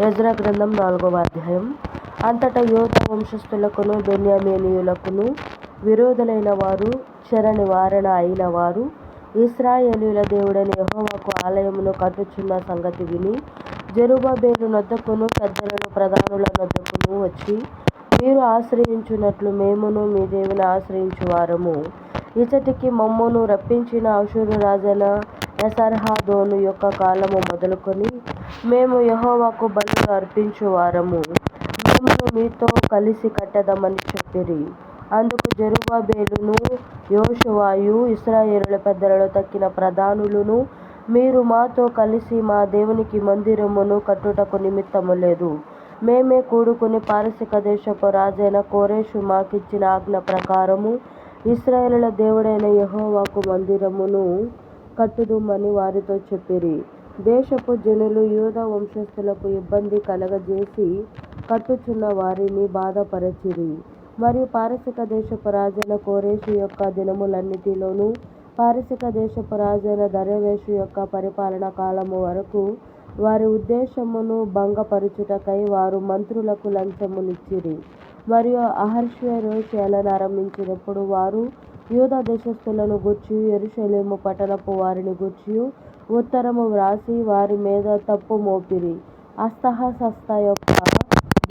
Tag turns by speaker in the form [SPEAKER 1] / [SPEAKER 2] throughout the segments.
[SPEAKER 1] Ezra గ్రంథం 4వ అధ్యాయం. అంతటా యోధా వంశస్థులకును బెన్యామీనీయులకును విరోధులైన వారు, చెర నివారణ అయిన వారు ఇశ్రాయేలీయుల దేవుడైన యెహోవాకు ఆలయమును కట్టుచున్న సంగతి విని జెరుబ్బాబెలు నొద్దకును పెద్దలను ప్రధానుల నొద్దకును వచ్చి, మీరు ఆశ్రయించున్నట్లు మేమును మీ దేవుని ఆశ్రయించువారము. ఇచ్చటికి మమ్మును రప్పించిన అష్షూరు రాజైన ఎసర్హద్దోను యొక్క కాలము మొదలుకొని మేము యెహోవాకు బలులు అర్పించువారము. మేమును మీతో కలిసి కట్టెదమని చెప్పిరి. అందుకు జెరుబ్బాబెలును యెహోషువయు ఇశ్రాయేలీయుల పెద్దలలో తక్కిన ప్రధానులును, మీరు మాతో కలిసి మా దేవునికి మందిరమును కట్టుటకు నిమిత్తము లేదు. మేమే కూడుకుని పారసీక దేశపు రాజైన కోరెషు మాకిచ్చిన ఆజ్ఞ ప్రకారము ఇశ్రాయేలీయుల దేవుడైన యెహోవాకు మందిరమును కట్టుదుమని వారితో చెప్పిరి. దేశపు జనులు యూదా వంశస్థులకు ఇబ్బంది కలగజేసి కట్టుచున్న వారిని బాధపరచిరి. మరియు పారసీక దేశపు రాజైన కోరెషు యొక్క దినములన్నిటిలోనూ పారసీక దేశపు రాజైన దర్యావేషు యొక్క పరిపాలనా కాలము వరకు వారి ఉద్దేశమును భంగపరచుటకై వారు మంత్రులకు లంచమునిచ్చిరి. మరియు అహష్వేరోషు ఏలనారంభించినప్పుడు వారు యూదా దేశస్థులను గూర్చియు యెరూషలేము పట్టణపు వారిని గూర్చియు ఉత్తరము వ్రాసి వారి మీద తప్పు మోపిరి. అర్తహషస్త యొక్క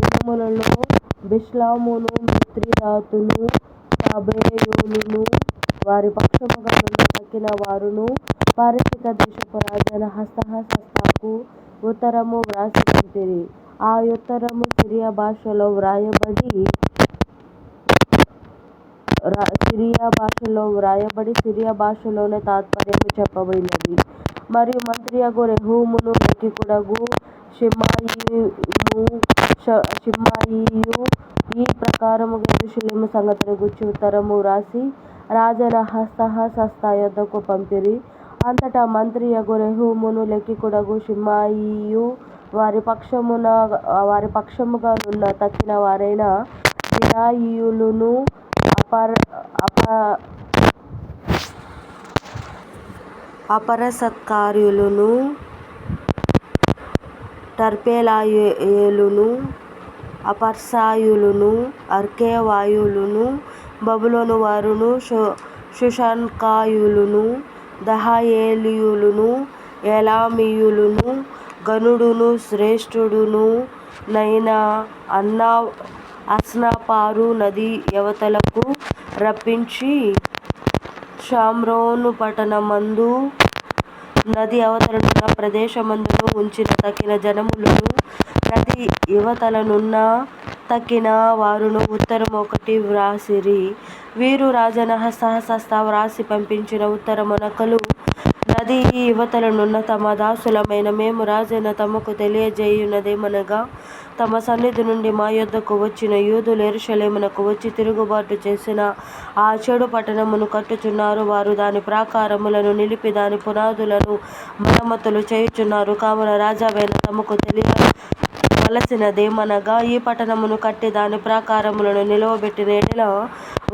[SPEAKER 1] దినములలో బిష్లామును మిత్రిదాతును తాబెయోనును వారి పక్షముగా నున్న తక్కిన వారును పారసీక దేశపు రాజైన అర్తహషస్తకు ఉత్తరము వ్రాసి పంపిరి. ఆ ఉత్తరము సిరియా భాషలో వ్రాయబడి సిరియా భాషలోనే తాత్పర్యము చెప్పబడినది. మరియు మంత్రియగు రెహూమును లేఖికుడగు షిమ్షయియు ఈ ప్రకారముగా యెరూషలేము సంగతిని గూర్చి ఉత్తరము వ్రాసి రాజైన అర్తహషస్త యొద్దకు పంపిరి. అంతటా మంత్రియగు రెహూమును లేఖికుడగు షిమ్షయియు వారి పక్షముగా నున్న తక్కిన వారైన బిన్నయియులును అపరసత్కార్యులును టర్పెలాయేలును అపర్సాయులును అర్కేవాయులును బబులోను వారును షూషన్కాయులును దహయేలీయులును ఏలామీయులును ఘనుడును శ్రేష్ఠుడును నైన అస్నాపారు నది యవతలకు రప్పించి షామ్రోను పట్టణమందు నది అవతలనున్న ప్రదేశమందును ఉంచిన తక్కిన జనములను నది ఇవతలనున్న తక్కిన వారును ఉత్తరము ఒకటి వ్రాసిరి. వీరు రాజైన అర్తహషస్త వ్రాసి పంపించిన ఉత్తరము నకలు నది ఇవతలనున్న తమ దాసులమైన మేము రాజైన తమకు తెలియజేయున్నదేమనగా, తమ సన్నిధి నుండి మా యొద్దకు వచ్చిన యూదులు యెరూషలేమునకు వచ్చి తిరుగుబాటు చేసిన ఆ చెడు పట్టణమును కట్టుచున్నారు. వారు దాని ప్రాకారములను నిలిపి దాని పునాదులను మరమ్మతులు చేయుచున్నారు. కావున రాజావైన తమకు తెలియవలసినదేమనగా, ఈ పట్టణమును కట్టి దాని ప్రాకారములను నిలువబెట్టిన యెడల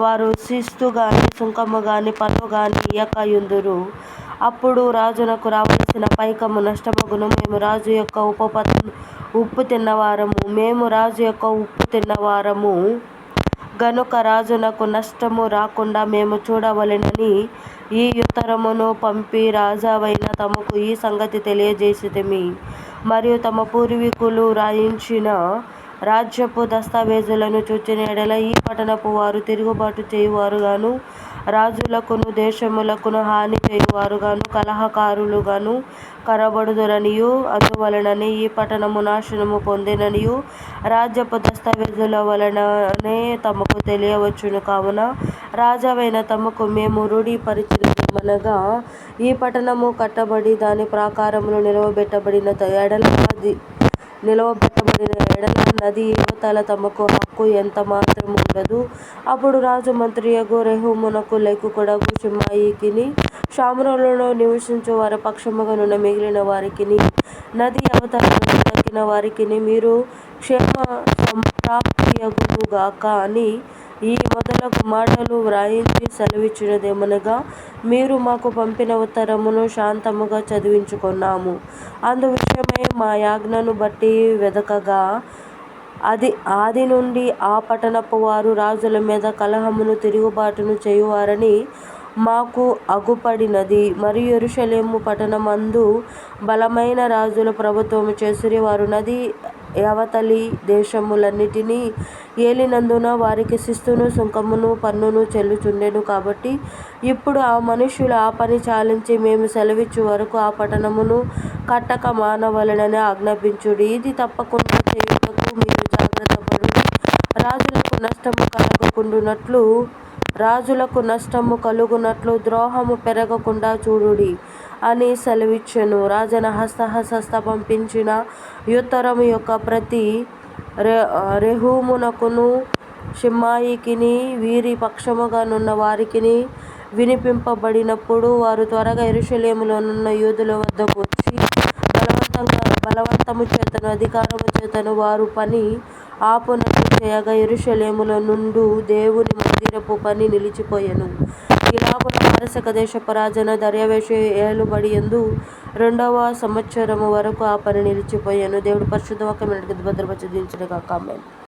[SPEAKER 1] వారు శిస్తుగాని సుంకము గాని పన్ను గాని ఇయ్యక యుందురు. అప్పుడు రాజునకు రావలసిన పైకము నష్టమగును. మేము రాజు యొక్క ఉప్పు తిన్నవారము గనుక రాజునకు నష్టము రాకుండా మేము చూడవలెనని ఈ ఉత్తరమును పంపి రాజావైన తమకు ఈ సంగతి తెలియజేసితిమి. మరియు తమ పూర్వీకులు రాయించిన రాజ్యపు దస్తావేజులను చూచిన యెడల ఈ పట్టణపు వారు తిరుగుబాటు చేయువారుగాను రాజులకును దేశములకును హాని చేయువారుగాను కలహకారులుగాను కనబడుదురనియు అందువలననే ఈ పట్టణము నాశనము పొందెననియు రాజ్యపు దస్తావేజుల వలననే తమకు తెలియవచ్చును. కావున రాజావైన తమకు మేము రూఢీపరచినదేమనగా, ఈ పట్టణము కట్టబడి దాని ప్రాకారములు నిలువబెట్టబడిన ఎడల నది యువతల తమకు హక్కు ఎంత మాత్రము ఉండదు. అప్పుడు రాజు మంత్రియగు రెహూమునకు లేఖికుడగు షిమ్షయికిని షామ్రోనులో నివసించు వారి పక్షముగా నున్న మిగిలిన వారికిని నది అవతలనున్న తక్కిన వారికిని మీరు క్షేమ సంప్రాప్తియగునుగాక అని ఈ మొదలగు మాటలు వ్రాయించి సెలవిచ్చినదేమనగా, మీరు మాకు పంపిన ఉత్తరమును శాంతముగా చదివించుకొన్నాము. అందు విషయమై మా యాజ్ఞను బట్టి వెదకగా, ఆది నుండి ఆ పట్టణపు వారు రాజుల మీద కలహమును తిరుగుబాటును చేయువారని మాకు అగుపడినది. మరియు యెరూషలేము పట్టణమందు బలమైన రాజులు ప్రభుత్వము చేసిరి. వారు నది యవతలి దేశములన్నిటినీ ఏలినందున వారికి శిస్తును సుంకమును పన్నును చెల్లుచుండెను. కాబట్టి ఇప్పుడు ఆ మనుష్యులు ఆ పని చాలించి మేము సెలవిచ్చు వరకు ఆ పట్టణమును కట్టక మానవలెనని ఆజ్ఞాపించుడి. ఇది తప్పకుండా చేయుటకు మీరు జాగ్రత్తపడుడి. రాజులకు నష్టము కలుగునట్లు ద్రోహము పెరగకుండా చూడుడి అని సెలవిచ్చెను. రాజైన హస్తహస్త పంపించిన యుత్తరము యొక్క ప్రతి రెహూమునకును షిమ్షయికిని వీరి పక్షముగా నున్న వారికిని వినిపింపబడినప్పుడు, వారు త్వరగా యెరూషలేములోనున్న యూదుల వద్దకు వచ్చి బలవంతము చేతను అధికారము చేతను వారు పని ఆపునట్లు చేయగా, యెరూషలేములో నుండు దేవుని మందిరపు పని నిలిచిపోయెను. ఇలాగున పారసీక దేశపు రాజైన దర్యావేషు ఏలుబడియందు 2వ సంవత్సరము వరకు ఆ పని నిలిచిపోయెను. దేవుడి పరిశుద్ధ వాక్యమును భద్రపరచి దీవించును గాక. ఆమేన్.